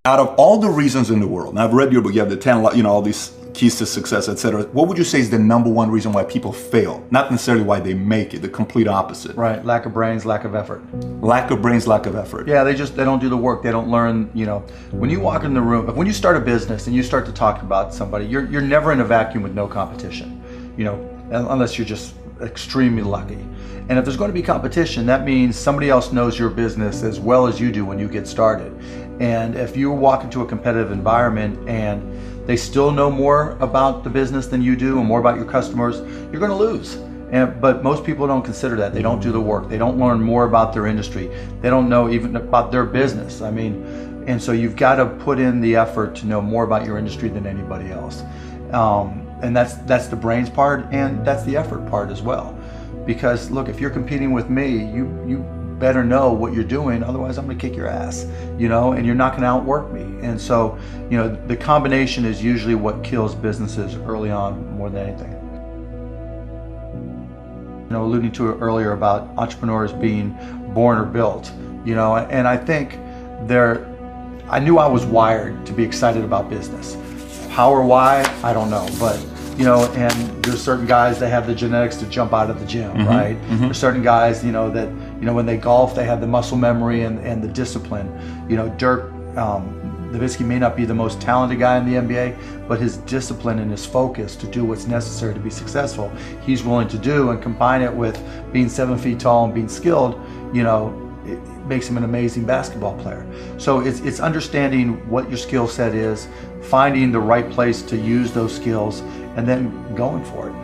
Out of all the reasons in the world, and I've read your book, you have the 10, all these keys to success, etc. What would you say is the number one reason why people fail? Not necessarily why they make it, the complete opposite. Right, lack of brains, lack of effort. Lack of brains, lack of effort. Yeah, they don't do the work. They don't learn, when you walk in the room, when you start a business and you start to talk about somebody, you're never in a vacuum with no competition, unless you're just extremely lucky. And if there's going to be competition, that means somebody else knows your business as well as you do when you get started. And if you walk into a competitive environment and they still know more about the business than you do and more about your customers, you're going to lose. But most people don't consider that. They don't do the work. They don't learn more about their industry. They don't know even about their business. And so you've got to put in the effort to know more about your industry than anybody else. And that's the brains part, and that's the effort part as well. Because look, if you're competing with me, you better know what you're doing, otherwise I'm going to kick your ass, and you're not going to outwork me. And so, the combination is usually what kills businesses early on more than anything. Alluding to it earlier about entrepreneurs being born or built, and I think I knew I was wired to be excited about business. How or why, I don't know, but and there's certain guys that have the genetics to jump out of the gym, right? There's certain guys, that when they golf, they have the muscle memory and the discipline. Dirk Nowitzki may not be the most talented guy in the NBA, but his discipline and his focus to do what's necessary to be successful, he's willing to do, and combine it with being 7 feet tall and being skilled, it makes him an amazing basketball player. So it's understanding what your skill set is, finding the right place to use those skills, and then going for it.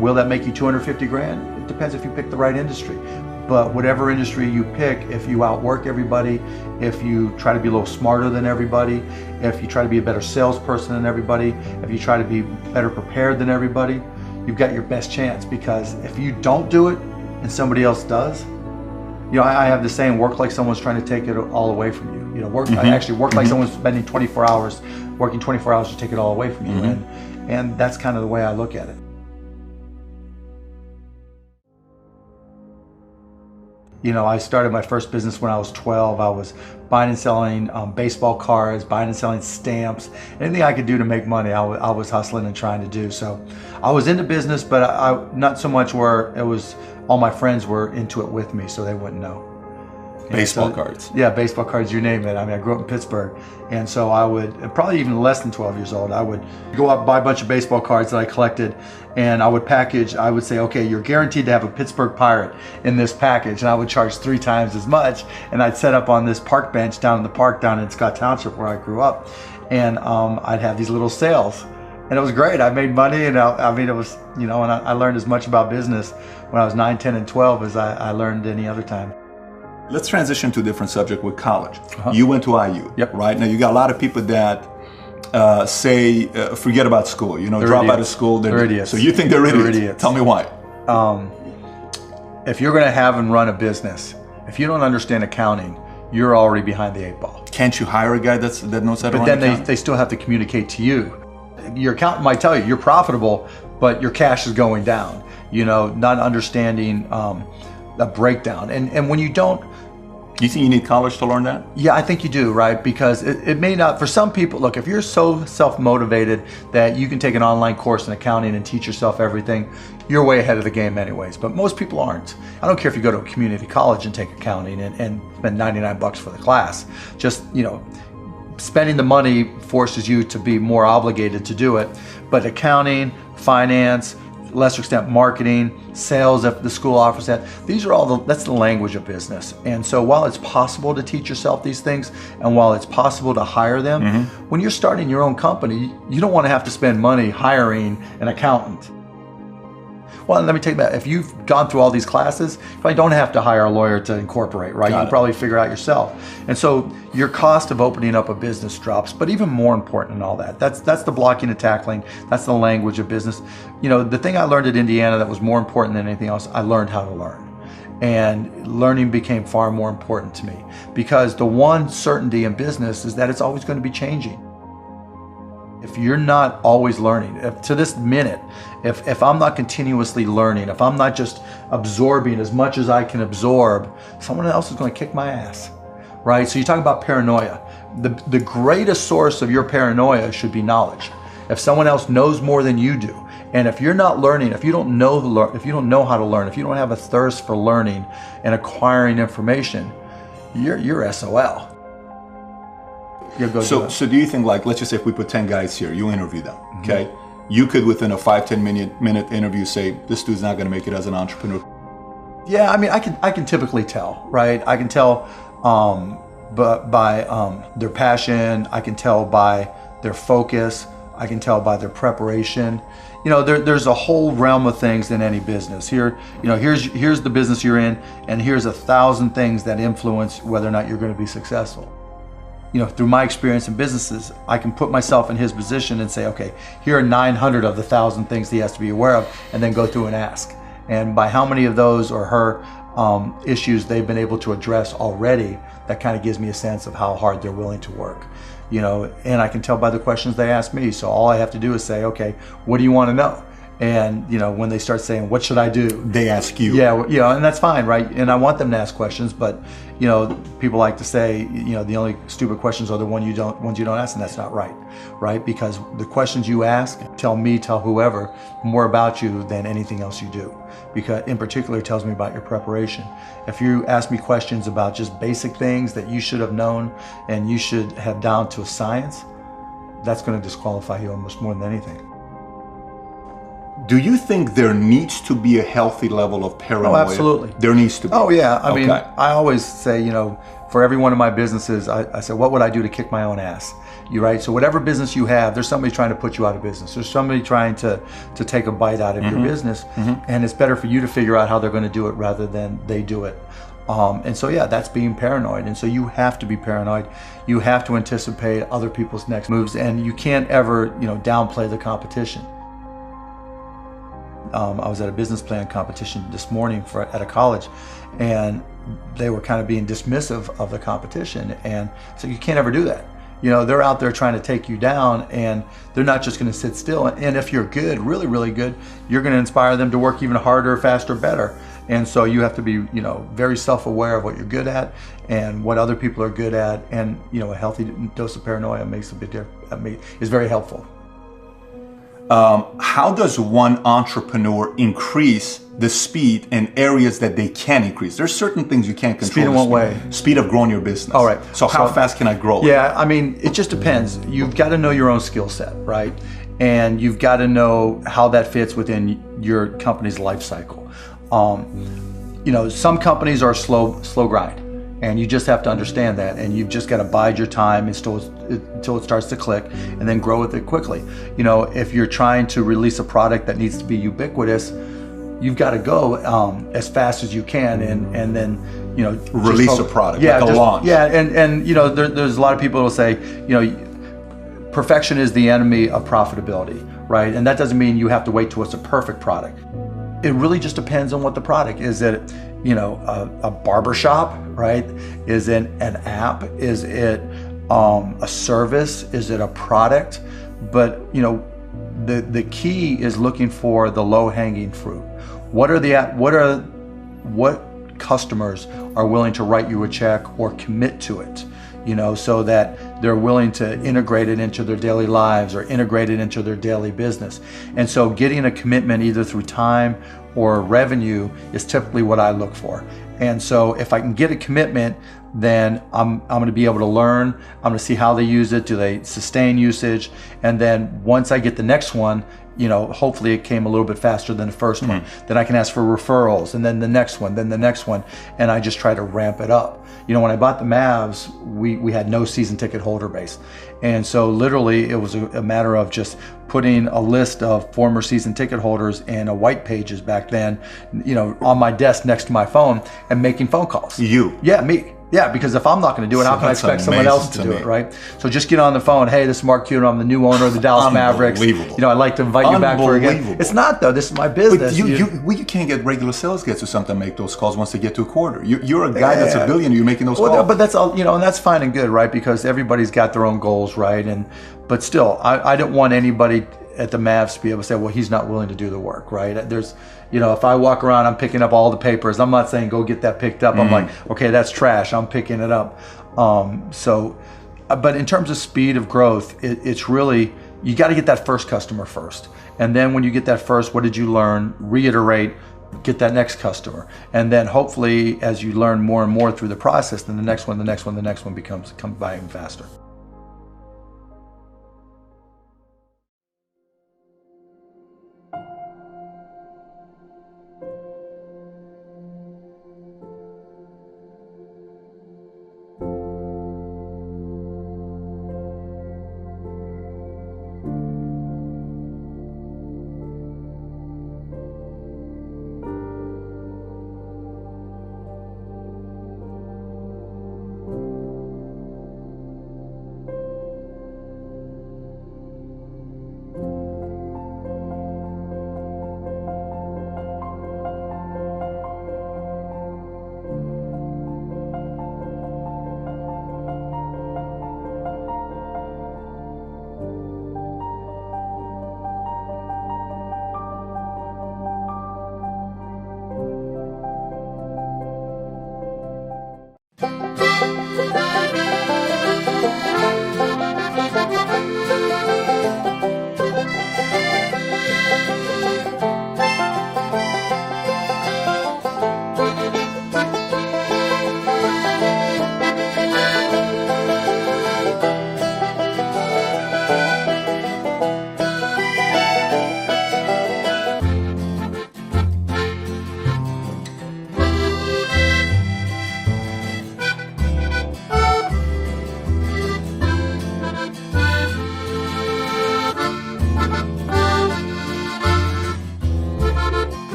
Will that make you 250 grand? It depends if you pick the right industry. But whatever industry you pick, if you outwork everybody, if you try to be a little smarter than everybody, if you try to be a better salesperson than everybody, if you try to be better prepared than everybody, you've got your best chance. Because if you don't do it and somebody else does, I have the saying, work like someone's trying to take it all away from you. I actually work like someone's spending 24 hours, working 24 hours to take it all away from you. And that's kind of the way I look at it. I started my first business when I was 12. I was buying and selling baseball cards, buying and selling stamps, anything I could do to make money, I was hustling and trying to do. So I was into business, but I not so much where it was all my friends were into it with me, so they wouldn't know. Baseball cards. Yeah, baseball cards, you name it. I grew up in Pittsburgh, and so I would, probably even less than 12 years old, I would go out and buy a bunch of baseball cards that I collected, and I would say, okay, you're guaranteed to have a Pittsburgh Pirate in this package, and I would charge 3 times as much, and I'd set up on this park bench down in the park down in Scott Township where I grew up, and I'd have these little sales, and it was great. I made money, and it was, and I learned as much about business when I was 9, 10, and 12 as I learned any other time. Let's transition to a different subject with college. You went to IU, right? Now you got a lot of people that say, forget about school, drop out of school. They're idiots. So you think they're idiots. Tell me why. If you're going to have and run a business, if you don't understand accounting, you're already behind the 8 ball. Can't you hire a guy that knows how to run accounting? But then they still have to communicate to you. Your accountant might tell you you're profitable, but your cash is going down, not understanding a breakdown. And when you don't, you think you need college to learn that? Yeah, I think you do, right? Because it may not, for some people, look, if you're so self-motivated that you can take an online course in accounting and teach yourself everything, you're way ahead of the game anyways. But most people aren't. I don't care if you go to a community college and take accounting and spend $99 for the class. Just, spending the money forces you to be more obligated to do it. But accounting, finance, lesser extent marketing, sales if the school offers that, these are that's the language of business. And so while it's possible to teach yourself these things, and while it's possible to hire them, when you're starting your own company, you don't want to have to spend money hiring an accountant. Well, let me tell you that if you've gone through all these classes, you probably don't have to hire a lawyer to incorporate, right? You can probably figure out yourself. And so your cost of opening up a business drops, but even more important than all that, that's the blocking and tackling, that's the language of business. The thing I learned at Indiana that was more important than anything else, I learned how to learn. And learning became far more important to me, because the one certainty in business is that it's always going to be changing. If you're not always learning, to this minute, if I'm not continuously learning, if I'm not just absorbing as much as I can absorb, someone else is going to kick my ass, right? So you talk about paranoia. the greatest source of your paranoia should be knowledge. If someone else knows more than you do, and if you're not learning, if you don't know how to learn, if you don't have a thirst for learning and acquiring information, you're SOL. So do you think, like, let's just say if we put 10 guys here, you interview them, okay? You could, within a 5-10 minute interview, say, this dude's not gonna make it as an entrepreneur. Yeah, I mean, I can typically tell, right? I can tell but by their passion, I can tell by their focus, I can tell by their preparation. You know, there's a whole realm of things in any business. Here, you know, here's the business you're in, and here's 1,000 things that influence whether or not you're going to be successful. You know, through my experience in businesses, I can put myself in his position and say, okay, here are 900 of the 1,000 things he has to be aware of, and then go through and ask. And by how many of those or her issues they've been able to address already, that kind of gives me a sense of how hard they're willing to work. You know, and I can tell by the questions they ask me. So all I have to do is say, okay, what do you want to know? And, you know, when they start saying, what should I do? They ask you. Yeah, you know, and that's fine, right? And I want them to ask questions, but, you know, people like to say, you know, the only stupid questions are the ones you don't ask, and that's not right, right? Because the questions you ask tell whoever more about you than anything else you do. Because in particular, it tells me about your preparation. If you ask me questions about just basic things that you should have known and you should have down to a science, that's going to disqualify you almost more than anything. Do you think there needs to be a healthy level of paranoia? Oh, absolutely. There needs to be. Oh, yeah. I mean, I always say, you know, for every one of my businesses, I say, what would I do to kick my own ass? You right? So whatever business you have, there's somebody trying to put you out of business. There's somebody trying to take a bite out of your business. And it's better for you to figure out how they're going to do it rather than they do it. And so, yeah, that's being paranoid. And so you have to be paranoid. You have to anticipate other people's next moves, and you can't ever, you know, downplay the competition. I was at a business plan competition this morning at a college, and they were kind of being dismissive of the competition. And so you can't ever do that. You know, they're out there trying to take you down, and they're not just going to sit still. And if you're good, really, really good, you're going to inspire them to work even harder, faster, better. And so you have to be, you know, very self-aware of what you're good at and what other people are good at. And, you know, a healthy dose of paranoia makes a big difference. Is very helpful. How does one entrepreneur increase the speed in areas that they can increase? There's certain things you can't control. Speed in what way? Speed of growing your business. All right. So how fast can I grow it? Yeah, I mean, it just depends. You've got to know your own skill set, right? And you've got to know how that fits within your company's life cycle. You know, some companies are slow grind. And you just have to understand that, and you've just got to bide your time until it starts to click, and then grow with it quickly. You know, if you're trying to release a product that needs to be ubiquitous, you've got to go as fast as you can, and then, you know, release a product, like a launch. Yeah, and you know, there's a lot of people who will say, you know, perfection is the enemy of profitability, right? And that doesn't mean you have to wait till it's a perfect product. It really just depends on what the product is. It, you know, a barbershop, right? Is it an app? Is it a service? Is it a product? But, you know, the key is looking for the low-hanging fruit. What customers are willing to write you a check or commit to it? You know, so that they're willing to integrate it into their daily lives or integrate it into their daily business. And so getting a commitment either through time or revenue is typically what I look for. And so if I can get a commitment, then I'm going to be able to learn. I'm going to see how they use it. Do they sustain usage? And then once I get the next one, you know, hopefully it came a little bit faster than the first one. Then I can ask for referrals, and then the next one, then the next one, and I just try to ramp it up. You know, when I bought the Mavs, we had no season ticket holder base. And so literally it was a matter of just putting a list of former season ticket holders in a white pages back then, you know, on my desk next to my phone, and making phone calls. You? Yeah, me. Yeah, because if I'm not going to do it, how can I expect someone else to do it, right? So just get on the phone. Hey, this is Mark Cuban. I'm the new owner of the Dallas Mavericks. You know, I'd like to invite you back for a game. It's not, though. This is my business. But you can't get regular sales guys or something to make those calls once they get to a quarter. You're a guy that's a billionaire. You're making those calls. But that's all, you know, and that's fine and good, right? Because everybody's got their own goals, right? But still, I don't want anybody at the Mavs to be able to say, well, he's not willing to do the work, right? There's, you know, if I walk around, I'm picking up all the papers. I'm not saying go get that picked up. I'm like, okay, that's trash. I'm picking it up. So But in terms of speed of growth, it's really, you got to get that first customer first. And then when you get that first, what did you learn? Reiterate, get that next customer. And then hopefully as you learn more and more through the process, then the next one comes by even faster.